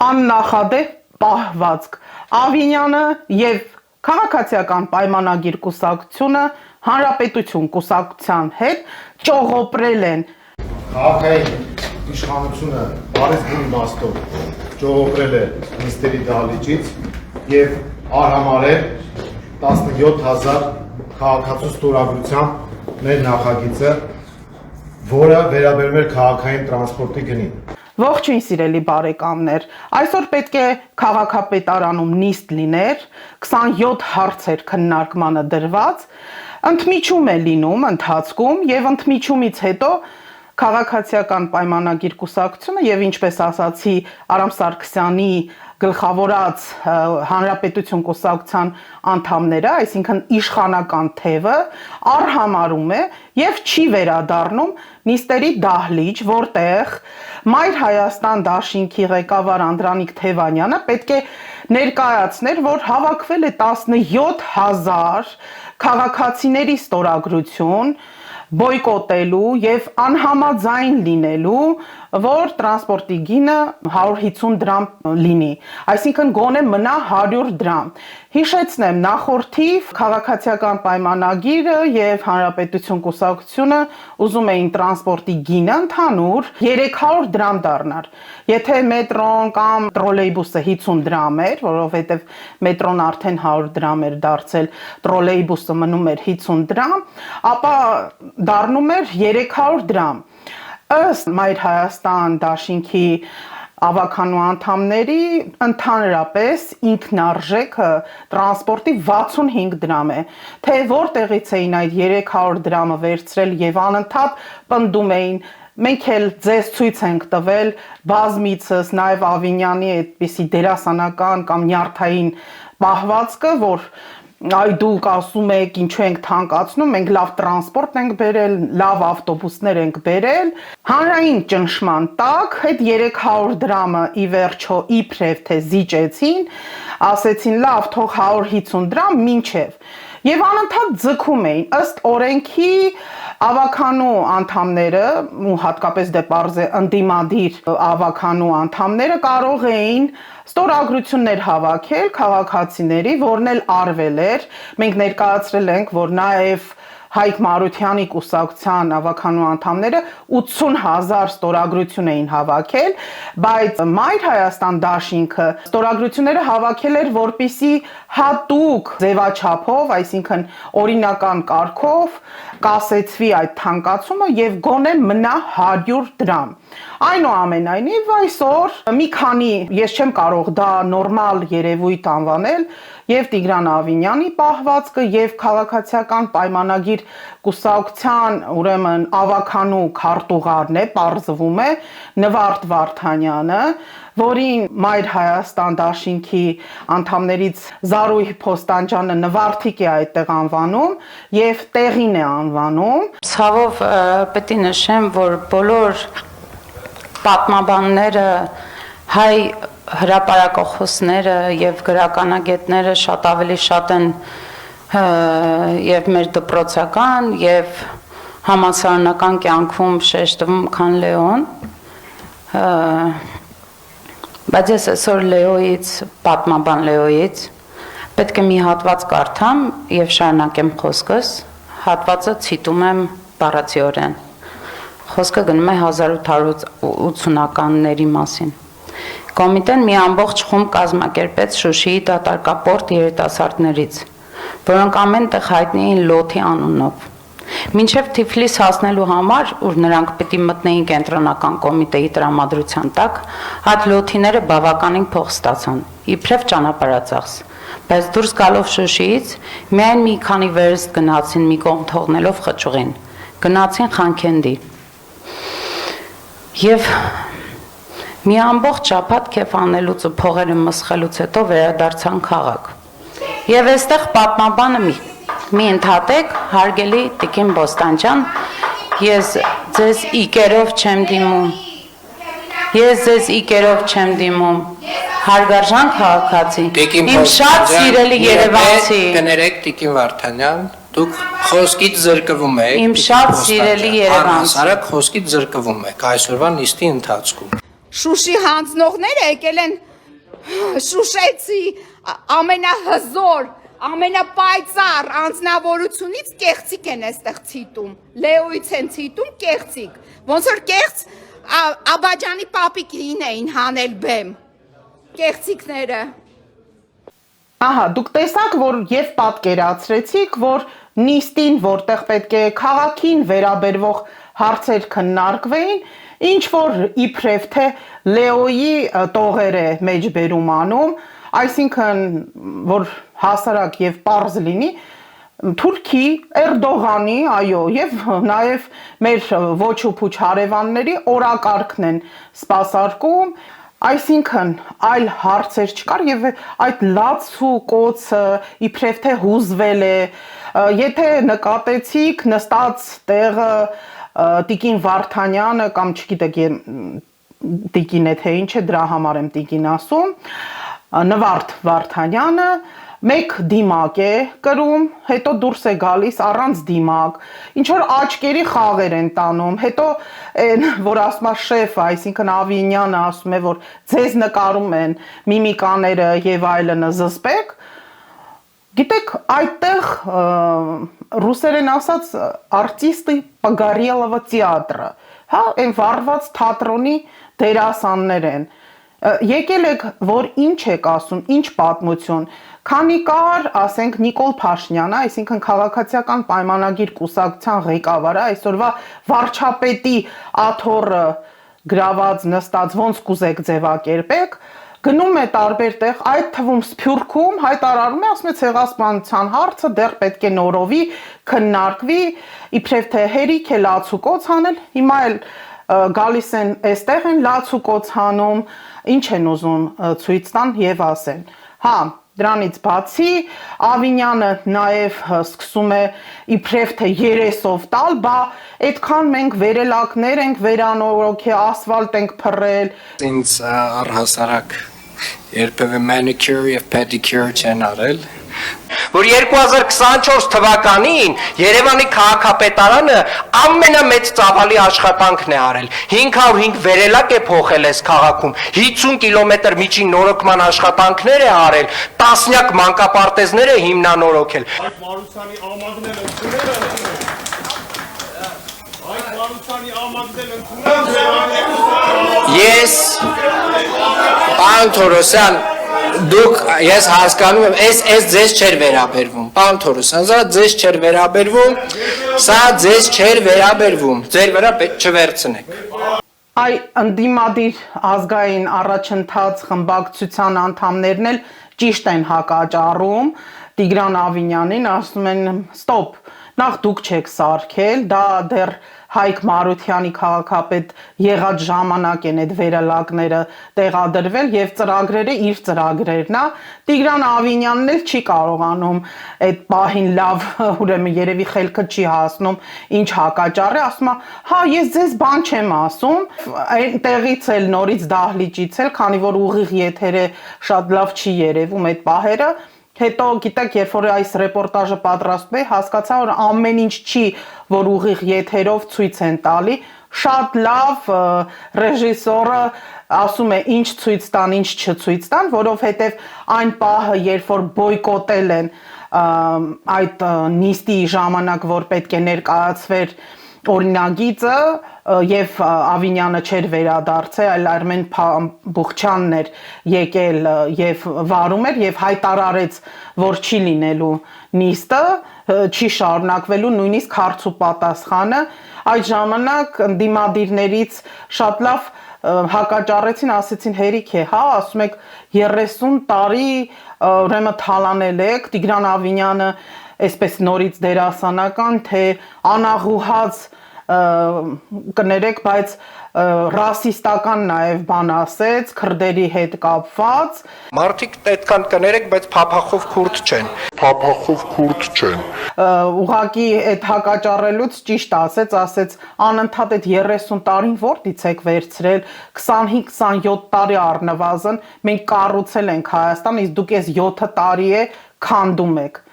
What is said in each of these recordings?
աննախադեպ պահվածք։ Ավինյանը եւ քաղաքացիական պայմանագիր կուսակցությունը հանրապետություն կուսակցության հետ ճողոպրել են քաղաքային իշխանությունը բարեզբուն իմաստով ճողոպրել է նիստերի դահլիճից եւ արհամարել 17000 քաղաքացու ստորագրությամբ մեր նախագիծը, որը վերաբերում է քաղաքային տրանսպորտի գնին։ Ողջույն սիրելի բարեկամներ, այսօր պետք է քաղաքապետարանում նիստ լիներ, 27 հարցեր քննարկմանը դրված, ընդմիջում է լինում ընթացքում եւ ընդմիջումից հետո քաղաքացիական պայմանագիր կուսակցությունը եւ ինչպես ասացի Արամ Սարգսյանի գլխավորած հանրապետություն կուսակցության անդամները, այսինքն իշխանական թևը արհամարում է եւ չի վերադառնում նիստերի դահլիճ, որտեղ Մայր Հայաստան դաշինքի ղեկավար Անդրանիկ Թևանյանը պետք է ներկայացներ, որ հավաքվել է 17000 քաղաքացիների ստորագրություն բոյկոտելու եւ անհամաձայն լինելու, որ տրանսպորտի գինը 150 դրամ լինի, այսինքն գոնե մնա 100 դրամ։ Հիշեցնեմ, նախորդիվ քաղաքացիական պայմանագիրը եւ հանրապետություն կուսակցությունը ուզում էին տրանսպորտի գինը ընդհանուր 300 դրամ դառնար։ Եթե մետրոն կամ տրոլեյբուսը 50 դրամ էր, որովհետեւ մետրոն արդեն 100 դրամ էր դարձել, տրոլեյբուսը մնում էր 50 դրամ, ապա դառնում էր 300 դրամ։ Ըստ Մայր Հայաստան դաշինքի ավականու անդամների ընդհանրապես ինքնարժեքը տրանսպորտի 65 դրամ է, թե որտեղից էին այդ 300 դրամը վերցրել եւ անընդհատ պնդում էին մենք էլ ձեզ ցույց ենք տվել բազմիցս նաեւ Ավինյանի այդպիսի դերասանական կամ նյարդային պահվածքը, որ այ դուք ասում եք ինչու ենք թանկացնում, մենք լավ տրանսպորտ ենք բերել, լավ ավտոբուսներ ենք բերել, հանրային ճնշման տակ այդ 300 դրամը ի վերջո իբրև թե զիջեցին, ասեցին լավ, թող 150 դրամ մինչև եւ անընդհատ ձգում էին ըստ օրենքի ավականու անդամները ու հատկապես դե պարզ է ընդդիմադիր ավականու անդամները կարող էին ստորագրություններ հավաքել քաղաքացիների, որն էլ արվել էր։ Մենք ներկայացրել ենք, որ նաև Հայկ Մարությանի կուսակցության ավականու անդամները 80000 ստորագրություն էին հավաքել, բայց Մայր Հայաստան դաշինքը ստորագրությունները հավաքել էր, որպիսի հատուկ ձևաչափով, այսինքն օրինական կարգով կասեցվի այդ թանկացումը եւ գոնե մնա 100 դրամ։ Այնուամենայնիվ այսօր մի քանի, ես չեմ կարող դա նորմալ երևույթ անվանել, եւ Տիգրան Ավինյանի պահվածքը եւ քաղաքացիական պայմանագիր կուսակցության ուրեմն ավականու քարտուղարն է, պարզվում է Նվարդ Վարդանյանը, որին Մայր Հայաստան դաշինքի անդամներից Զարուհի Փոստանջյանը Նվարդիկ է այդտեղ անվանում եւ տեղին է անվանում։ Ցավով պետք է նշեմ, որ բոլոր պատմաբանները հայ հրապարակախոսները եւ գրականագետները շատ ավելի շատ են եւ մեր դպրոցական եւ համալսարանական կյանքում շեշտվում, քան Լեոն, բայց ես այսօր Լեոյից, պատմաբան Լեոյից պետք է մի հատված կարդամ եւ շարունակեմ խոսքս, հատվածը ցիտում եմ բառացիորեն։ Խոսքը գնում է 1880-ականների մասին։ Կոմիտեն մի ամբողջ խումբ կազմակերպեց Շուշիի դատարկապորտ երիտասարդներից, որոնք ամեն տեղ հայտնի էին Լոթի անունով։ Մինչև Թիֆլիս հասնելու համար, ուր նրանք պիտի մտնեին կենտրոնական կոմիտեի տրամադրության տակ, այդ լոթիները բավականին փող ստացան, իբրև ճանապարհածախս, բայց դուրս գալով Շուշիից, միայն մի քանի վերստ գնացին մի կողմ թողնելով խճուղին, գնացին Խանքենդի։ Եվ մի ամբողջ շաբաթ քեֆ անելուց ու փողերը մսխելուց հետո վերադարձան քաղաք։ Եվ այստեղ պատմաբանը մի ընդհատեք, հարգելի Տիկին Բոստանջյան, ես ձեզ իկերով չեմ դիմում, հարգարժան քաղաքացի, իմ շատ սիրելի երևանցի։ Կներեք Տիկին Վարդանյան, դուք խոսքից զրկվում եք, իմ շատ սիրելի երևանցի։ Առհասարակ խոսքից զրկվում եք այսօրվա նիստի ընթացքում։ Շուշի հանձնողները եկել են Շուշեցի ամենահզոր, ամենապայծառ անձնավորությունից կեղծիկ են այստեղ ցիտում, Լեոից են ցիտում կեղծիկ, ոնց որ կեղծ Աբաջանի պապիկին էին հանել բեմ, կեղծիկները։ Ահա, դուք տեսաք, որ եւ պատկերացրեցիք, որ նիստին, որտեղ պետք է քաղաքին վերաբերվող հարցեր քննարկվեին, ինչ որ իբրև թե Լեոյի տողեր է մեջբերում անում, այսինքն որ հասարակ եւ պարզ լինի, Թուրքի Էրդողանի, այո, եւ նաեւ մեր ոչ ու փուչ հարևանների օրակարգն են սպասարկում, այսինքն այլ հարցեր չկար եւ այդ լաց ու կոծը իբրև թե հուզվել է, եթե նկատեցիք նստած տեղը Տիկին Վարդանյանը կամ չգիտեք Տիկին է թե ինչ է, դրա համար եմ Տիկին ասում, Նվարդ Վարդանյանը մեկ դիմակ է կրում, հետո դուրս է գալիս առանց դիմակ, ինչ որ աչքերի խաղեր են տանում, հետո որ ասում է շեֆը, այսինքն Ավինյանը ասում է, որ ձեզ նկարում են միմիկաները եւ այլն զսպեք, գիտեք, այդտեղ ռուսերեն ասած արտիստի Պագարելովա театра, հա, այն վառված թատրոնի դերասաններ են, եկել եք, որ ինչ եք ասում, ինչ պատմություն, քանի կար, ասենք Նիկոլ Փաշինյանը, այսինքն քաղաքացիական պայմանագիր կուսակցության ղեկավարը, այսօրվա վարչապետի աթոռը գրաված նստած ոնց կուզեք ձևակերպեք, գնում է տարբեր տեղ, այդ թվում Սփյուռքում հայտարարում է, ասում է ցեղասպանության հարցը դեռ պետք է նորովի քննարկվի, իբրև թե հերիք է լացուկոց անել, հիմա էլ գալիս են այստեղ են լացուկոց հանում, ինչ են ուզում ցույց տան եւ ասեն։ Հա, դրանից բացի Ավինյանը նաեւ սկսում է իբրև թե երեսով տալ, բա այդքան մենք վերելակներ ենք վերանորոգել, ասֆալտ ենք փռել։ Ինձ առհասարակ երբևէ manicure եւ pedicure չեն արել, որ 2024 թվականին Երևանի քաղաքապետարանը ամենամեծ ծավալի աշխատանքն է արել, 505 վերելակ է փոխել այս քաղաքում, 50 կիլոմետր միջին նորոգման աշխատանքներ է արել, տասնյակ մանկապարտեզներ է հիմնանորոգել։ Այդ Մարուսյանի ամագնել ընդունել Այդ Մարուսյանի ամագնել ընդունել Ես Պարոն Թորոսյան, դուք ես հասկանում եմ, այս ձեզ չէր վերաբերվում, պարոն Թորոսյան, սա ձեզ չէր վերաբերվում, սա ձեզ չէր վերաբերվում, ձեր վրա պետք չվերցնեք։ Այ ընդդիմադիր ազգային առաջընթաց խմբակցության անդամներն էլ ճիշտ են հակաճառում Տիգրան Ավինյանին, ասում են ստոպ, նախ դուք չեք սարքել, դա դեռ Հայկ Մարությանի քաղաքապետ եղած ժամանակ են այդ վերելակները տեղադրվել եւ ծրագրերը իր ծրագրերն է Տիգրան Ավինյանն էլ չի կարողանում այդ պահին լավ ուրեմն երևի խելքը չի հասնում ինչ հակաճառի ասում է հա ես ձեզ բան չեմ ասում այնտեղից էլ նորից դահլիճից էլ քանի որ ուղիղ եթերը շատ լավ չի երևում այդ պահերը Հետո գիտեք, երբ որ այս ռեպորտաժը պատրաստվում է, հասկացա, որ ամեն ինչ չի, որ ուղիղ եթերով ցույց են տալի, շատ լավ ռեժիսորը ասում է ինչ ցույց տան, ինչ չցույց տան, որովհետև այն պահը, երբ որ բոյկոտել են այդ նիստի ժամանակ, որ պետք է ներկայացվեր օրինագիծը եւ Ավինյանը չէր վերադարձել, այլ Արմեն Բուխչյանն էր եկել եւ վարում էր եւ հայտարարեց, որ չի լինելու նիստը, չի շարունակվելու նույնիսկ հարց ու պատասխանը, այդ ժամանակ ընդդիմադիրներից շատ լավ հակաճառեցին, ասեցին հերիք է, հա, ասում եք 30 տարի ուրեմն թալանել եք, Տիգրան Ավինյանը այսպես նորից դերասանական, թե անաղուհաց կներեք, բայց ռասիստական նաև բան ասեց, քրդերի հետ կապված։ Մարդիկ այդքան կներեք, բայց փափախով քուրդ չեն։ Ուղղակի այդ հակաճառելուց ճիշտ ասեց անընդհատ այդ 30 տարին որտից եք վերցրել, 25-27 տարի առնվազն մենք կառուցել ենք Հայաստան, իսկ դուք այս 7 տարի է քանդում եք։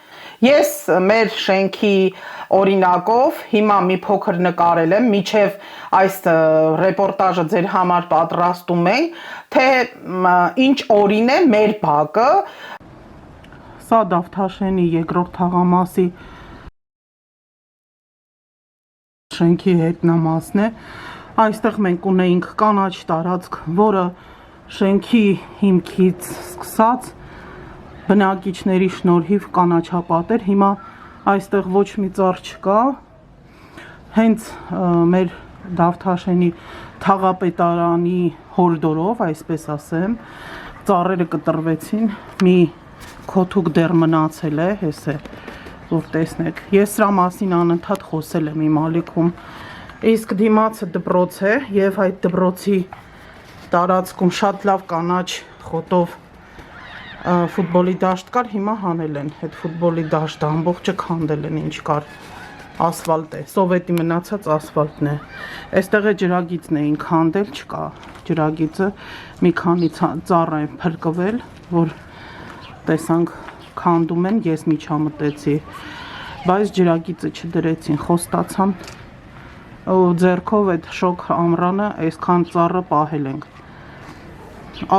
Ես մեր շենքի օրինակով հիմա մի փոքր նկարել եմ, միջև այս ռեպորտաժը ձեր համար պատրաստում էի, թե ինչ օրին է մեր բակը։ Սա Դավթաշենի երկրորդ թաղամասի շենքի հետնամասն է։ Այստեղ մենք ունեինք կանաչ տարածք, որը շենքի հիմքից սկսած բնակիչների շնորհիվ կանաչապատ էր, հիմա այստեղ ոչ մի ծառ չկա, հենց մեր Դավթաշենի թաղապետարանի հորդորով, այսպես ասեմ, ծառերը կտրվեցին, մի քոթուկ դեռ մնացել է, հես է, որ տեսնեք, ես սրա մասին անընդհատ խոսել եմ իմ ալիքում, իսկ դիմացը դպրոց է և այդ դպրոցի տարածքում շատ լավ կանաչ խոտով ֆուտբոլի դաշտ կար, հիմա հանել են, այդ ֆուտբոլի դաշտը ամբողջը քանդել են, ինչ կար, ասֆալտ է, սովետի մնացած ասֆալտն է, այստեղ է ջրագիծն էին քանդել, չկա ջրագիծը, մի քանի ծառ է փրկվել, որ տեսանք քանդում են, ես միջամտեցի, բայց ջրագիծը չդրեցին, խոստացան ու ձեռքով այդ շոկ ամռանը այսքան ծառը պահել ենք,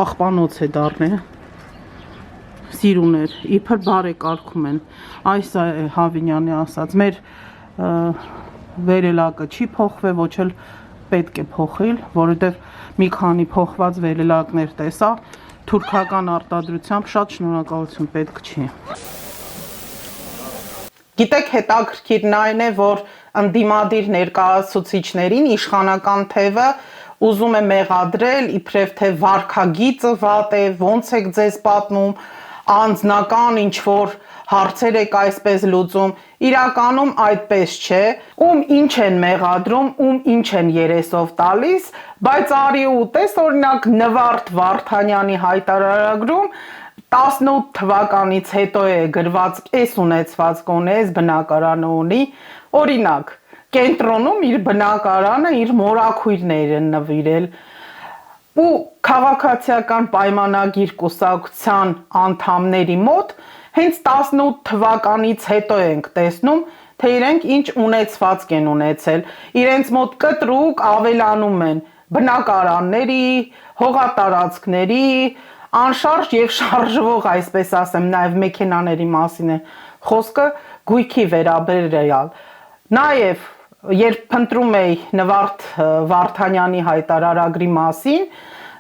աղբանոց է դառնի, սիրուներ, իբր բարեկարգում են, այս է Հավինյանի ասած, մեր վերելակը չի փոխվել, ոչ էլ պետք է փոխել, որովհետև մի քանի փոխված վերելակներ տեսա, թուրքական արտադրությամբ շատ շնորհակալություն պետք չի։ Գիտեք, հետաքրքիրն այն է, որ ընդդիմադիր ներկայացուցիչներին իշխանական թևը ուզում է մեղադրել, իբրև թե վարքագիծը վատ է, ոնց եք ձեզ պատմում, անձնական ինչ-որ հարցեր եք այսպես լուծում, իրականում այդպես չէ, ում ինչ են մեղադրում, ում ինչ են երեսով տալիս, բայց արի ու տես, օրինակ Նվարդ Վարդանյանի հայտարարագրում 18 թվականից հետո է գրված էս ունեցված կոնես բնակարանը ունի, օրինակ, կենտրոնում իր բնակարանը իր մորաքույրներ են նվիրել, ու քաղաքացիական պայմանագիր կուսակցության անդամների մոտ հենց 18 թվականից հետո ենք տեսնում, թե իրենք ինչ ունեցվածք են ունեցել, իրենց մոտ կտրուկ ավելանում են բնակարանների, հողատարածքների, անշարժ եւ շարժվող, այսպես ասեմ, նաեւ մեքենաների մասին է խոսքը գույքի վերաբերյալ, նաեւ երբ փնտրում էի Նվարդ Վարդանյանի հայտարարագրի մասին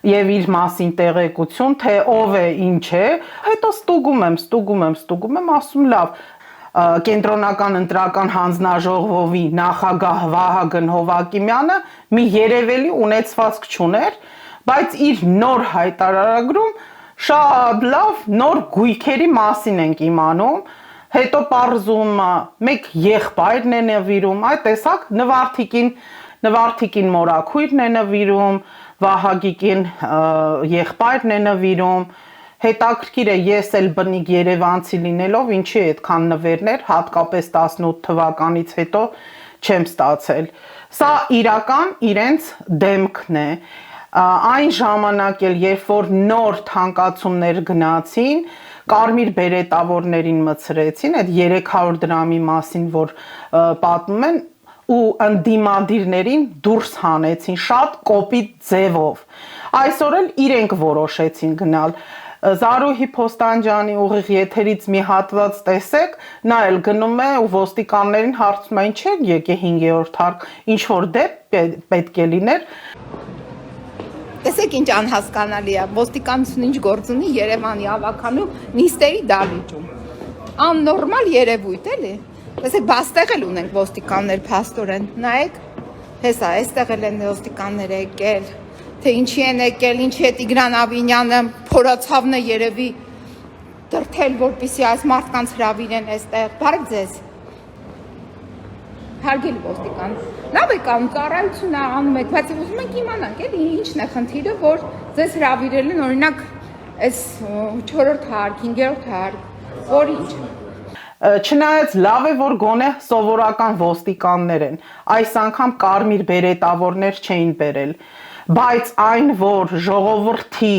եւ իր մասին տեղեկություն, թե ով է, ինչ է, հետո ստուգում եմ, ասում լավ, կենտրոնական ընտրական հանձնաժողովի նախագահ Վահագն Հովակիմյանը մի երևելի ունեցվածք չուներ, բայց իր նոր հայտարարագրում շատ լավ նոր գույքերի մասին ենք իմանում, հետո պարզում մեկ եղբայրն է նվիրում, այդ տեսակ Նվարդիկին մորաքույրն է նվիրում, Վահագիկին եղբայրն է նվիրում, հետաքրքիր է ես էլ բնիկ երևանցի լինելով, ինչի այդքան նվերներ, հատկապես 18 թվականից հետո չեմ ստացել, սա իրական իրենց դեմքն է, այն ժամանակ էլ երբ որ նոր թանկացումներ գնացին, կարմիր բերետավորներին մցրեցին, այդ 300 դրամի մասին, որ պատմում են, ու ընդդիմադիրներին դուրս հանեցին շատ կոպիտ ձևով, այսօր էլ իրենք որոշեցին գնալ, Զարուհի Փոստանջյանի ուղիղ եթերից մի հատված տեսեք, նա էլ գնում է ու ոստիկաններին հարցում է, ինչ է եկե 5-րդ հարկ, ինչ որ դեպք պետք է լիներ, տեսեք ինչ անհասկանալի է, ոստիկանությունը ինչ գործ ունի Երևանի ավականու նիստերի դահլիճում, աննորմալ երևույթ էլի, տեսեք բաստեղ էլ ունենք ոստիկաններ փաստորեն, նայեք, հեսա, այստեղ էլ են ոստիկաններ եկել, թե ինչի են եկել, ինչի է Տիգրան Ավինյանը փորացավն է երևի դրթել, որպեսզի այս մարդկանց հրավիրեն այստեղ, բարև ձեզ, հարգելի ոստիկան, լավ եք անում, ծառայություն անում եք, բայց ուզում ենք իմանանք, էլի ինչն է խնդիրը, որ ձեզ հրավիրել են, օրինակ, այս 4-րդ հարկ, 5-րդ հարկ, որ ինչ։ Չնայած լավ է, որ գոնե սովորական ոստիկաններ են, այս անգամ կարմիր բերետավորներ չէին բերել, բայց այն, որ ժողովրդի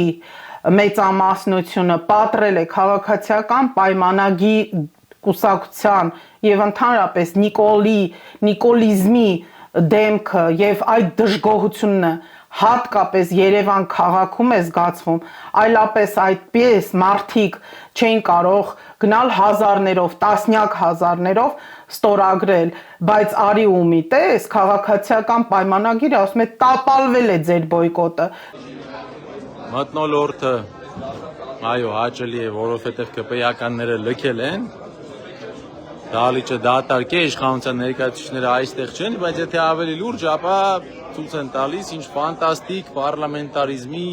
մեծամասնությունը պատրել է քաղաքացիական պայմանագիր կուսակցության եւ ընդհանրապես նիկոլիզմի դեմքը եւ այդ դժգոհությունը հատկապես Երևան քաղաքում է զգացվում, այլապես այդպես մարդիկ չեն կարող գնալ հազարներով, տասնյակ հազարներով ստորագրել, բայց արի ու մի տես քաղաքացիական պայմանագիրը ասում է տապալվել է ձեր բոյկոտը։ Մթնոլորտը այո հաճելի է, որովհետև ԿՊ-ականները լքել են, դահլիճը դատարկ է, իշխանության ներկայացուցիչները այստեղ չեն, բայց եթե ավելի լուրջ, ապա ցույց են տալիս, ինչ ֆանտաստիկ պարլամենտարիզմի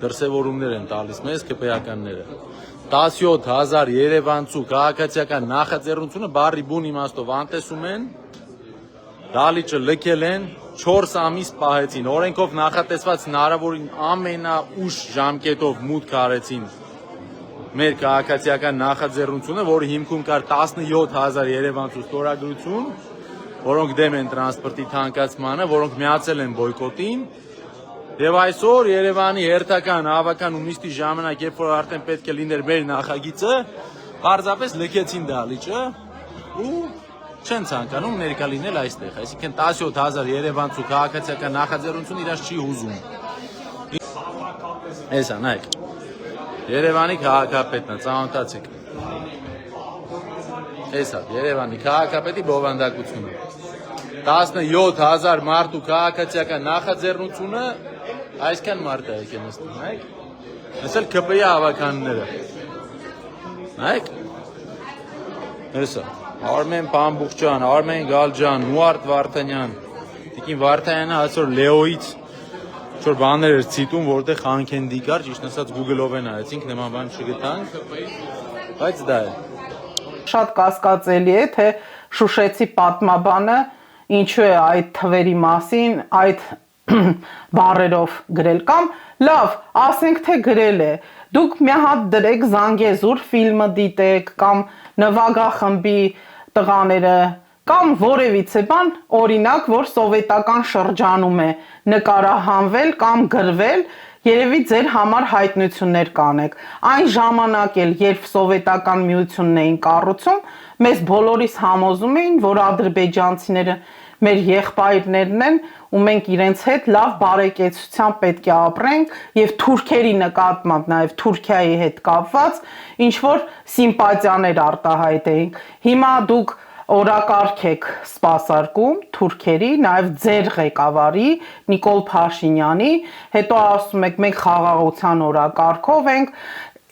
դրսևորումներ են տալիս մեզ ԿՊ-ականները։ 17,000 երևանցու քաղաքացիական նախաձեռնությունը բառի բուն իմաստով անտեսում են, դահլիճը լքել են, 4 ամիս պահեցին, օրենքով նախատեսված հնարավորին ամենաուշ ժամկետով մուտք արեցին մեր քաղաքացիական նախաձեռնությունը, որի հիմքում կար 17,000 երևանցու ստորագրություն, որոնք դեմ են տրանսպորտի թանկացմանը, որոնք միացել են բոյկոտին, եւ այսօր Երևանի հերթական հավաքան ու նիստի ժամանակ, երբ որ արդեն պետք է լիներ մեր նախագիծը, պարզապես լքեցին դահլիճը ու չեն ցանկանում ներկա լինել այստեղ, այսինքն 17,000 երևանցու քաղաքացիական նախաձեռնությունը իրաց չի հուզում։ Էսա նայեք։ Երևանի քաղաքապետն է, ծանոթացեք։ Էսա Երևանի քաղաքապետի բովանդակությունը։ 17,000 մարդու քաղաքացիական նախաձեռնությունը այսքան մարդ է եկել նստում, նայեք։ Այսել ԿՊ-ի հավաքանները։ Նայեք։ Էսա Արմեն Պամբուխջան, Արմեն Գալջան, Նուարդ Վարդանյան, Տիկին Վարդանյանը այսօր Լեոից ինչ-որ բաներ էր ցիտում, որտեղ խանքենդի կար, ճիշտ ասած Google-ով են արեցինք, նման բան չգտանք, բայց դա է։ Շատ կասկածելի է, թե Շուշեցի պատմաբանը ինչու է այդ թվերի մասին այդ բառերով գրել կամ լավ, ասենք թե գրել է։ Դուք մի հատ դրեք Զանգեզուր ֆիլմը դիտեք կամ նվագախմբի տղաները կամ որևիցե բան, օրինակ, որ սովետական շրջանում է նկարահանվել կամ գրվել, երևի ձեր համար հայտնություններ կանեք։ Այն ժամանակ էլ, երբ սովետական միությունն էին կառուցում, մեզ բոլորիս համոզում էին, որ ադրբեջանցիները մեր եղբայրներն են ու մենք իրենց հետ լավ բարեկեցությամբ պետք է ապրենք եւ թուրքերի նկատմամբ նաեւ Թուրքիայի հետ կապված ինչ որ սիմպաթիաներ արտահայտեինք։ Հիմա դուք օրակարգ եք սպասարկում թուրքերի, նաև ձեր ղեկավարի Նիկոլ Փաշինյանի, հետո ասում եք մենք խաղաղության օրակարգով ենք,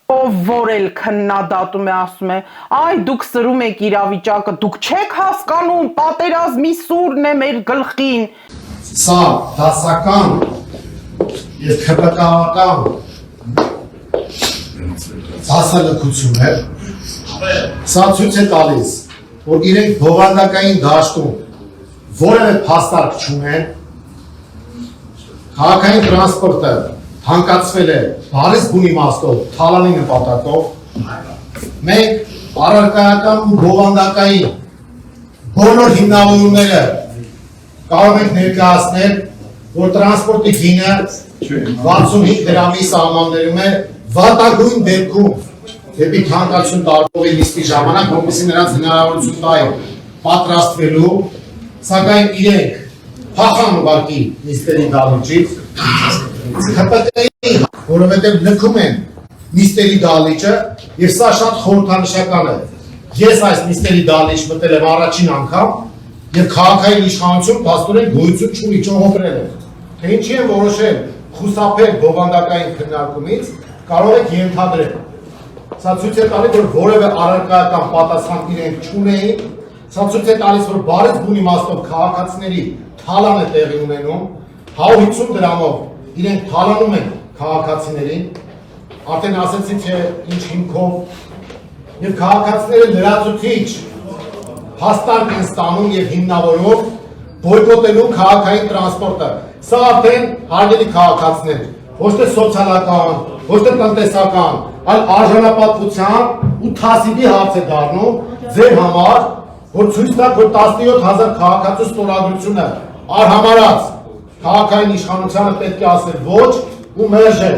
ով որ էլ քննադատում է ասում է, այ դուք սրում եք իրավիճակը, դուք չեք հասկանում, պատերազմի սուրն է մեր գլխին։ Սա դասական եւ քրտական հասարակություն է։ Սա ցույց է տալիս, որ իրենք բովանդակային դաշտում որևէ փաստարկ չունեն, քաղաքային տրանսպորտը հանկացվել է բարիս բուն իմաստով, թալանի նպատակով, մենք առարկայական ու բովանդակային բոլոր հիմնավորումները կարող ենք ներկայացնել, որ տրանսպորտի գինը 65 դրամի սահմաններում է, վատագույն դեպքում դեպի թանկացություն տարվողի նիստի ժամանակ, որպեսզի նրանց հնարավորություն տային պատրաստվելու, սակայն իրենք փախան ուղղակի նիստերի դահլիճից, ՀՊԿ-ի, որովհետև լքում են նիստերի դահլիճը, եւ սա շատ խորհրդանշական է։ Ես այս նիստերի դահլիճ մտել եմ առաջին անգամ եւ քաղաքային իշխանություն փաստորեն գոյություն չունի, ճողոպրել է։ Թե ինչի են որոշել խուսափել բովանդակային քննարկումից, կարող եք ենթադրել։ Սա ցույց է տալիս, որ որևէ առարկայական պատասխան իրենք չունեին, սա ցույց է տալիս, որ բարից բուն իմաստով քաղաքացիների թալան է տեղի ունենում, 150 դրամով իրենք թալանում են քաղաքացիներին, արդեն ասեցի, թե ինչ հիմքով, եւ քաղաքացիները լրացուցիչ հաստատ են ստանում եւ հիմնավորում բոյկոտելու քաղաքային տրանսպորտը։ Սա արդեն հարգելի քաղաքացիներ, ոչ թե սոցիալական, ոչ թե տնտեսական, այլ արժանապատվության ու թասիբի հարց է դառնում ձեր համար, որ ցույց տա, որ 17,000 քաղաքացու ստորագրությունը արհամարած քաղաքային իշխանությանը պետք է ասել ոչ ու մերժել։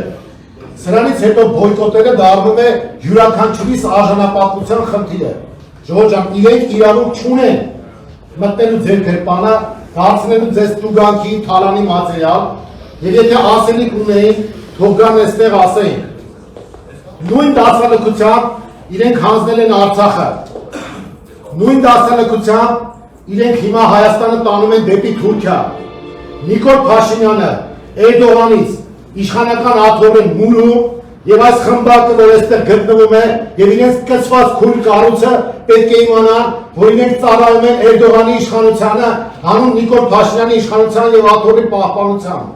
Սրանից հետո բոյկոտելը դառնում է յուրաքանչյուրիս արժանապատվության խնդիրը։ Ժողովուրդ ջան, իրենք իրավունք չունեն մտնելու ձեր գրպանը, դարձնելու ձեզ տուգանքի թալանի մատերիալ, եւ եթե ասելիք ունեին, թող գան այստեղ ասեին։ Նույն դասալքությամբ իրենք հանձնել են Արցախը։ Նույն դասալքությամբ իրենք հիմա Հայաստանը տանում են դեպի Թուրքիա։ Նիկոլ Փաշինյանը Էրդողանից իշխանական աթոռին մուրում եւ այս խմբակը, որ այստեղ գտնվում է, եւ իրենց կցված քույր կառույցը պետք է իմանան, որ իրենք ծառայում են Էրդողանի իշխանությանը, հանուն Նիկոլ Փաշինյանի իշխանության եւ աթոռի պահպանության։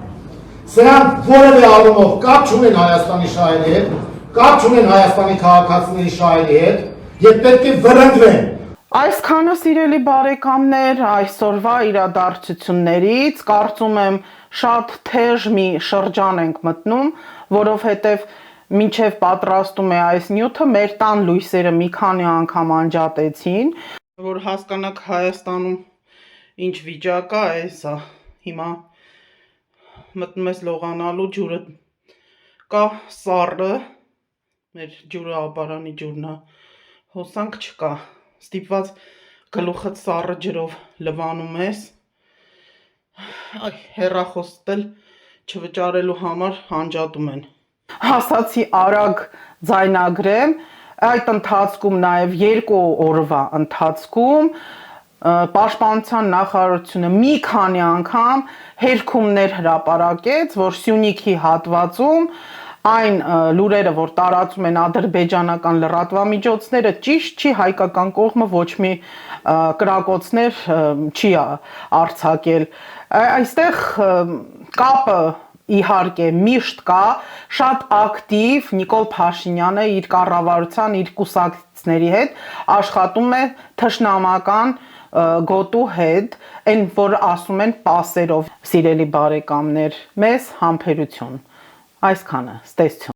Սրանք որևէ առումով կապ չունեն Հայաստանի շահերի հետ, կապ չունեն Հայաստանի քաղաքացիների շահերի հետ եւ պետք է վրընդվեն։ Այսքանը սիրելի բարեկամներ այսօրվա իրադարձություններից կարծում եմ շատ թեժ մի շրջան ենք մտնում, որովհետև մինչև պատրաստում է այս նյութը մեր տան լույսերը մի քանի անգամ անջատեցին, որ հասկանաք Հայաստանում ինչ վիճակ է սա հիմա մտնում ես լողանալու ջուրը կա սառը մեր ջուրը ապարանի ջուրն է հոսանք չկա ստիպված գլուխդ սառը ջրով լվանում ես այ հեռախոսել չվճարելու համար անջատում են հասացի արագ ձայնագրեմ այդ ընթացքում նաև 2 օրվա ընթացքում Պաշտպանության նախարարությունը մի քանի անգամ հերքումներ հրապարակեց, որ Սյունիքի հատվածում այն լուրերը, որ տարածում են ադրբեջանական լրատվամիջոցները, ճիշտ չի, հայկական կողմը ոչ մի կրակոցներ չի արձակել։ Այստեղ կապը իհարկե միշտ կա, շատ ակտիվ Նիկոլ Փաշինյանը իր կառավարության, իր կուսակցների հետ աշխատում է թշնամական գոտու հետ, այն որ ասում են պասերով, սիրելի բարեկամներ, մեզ համբերություն, այսքանը, ստեսություն։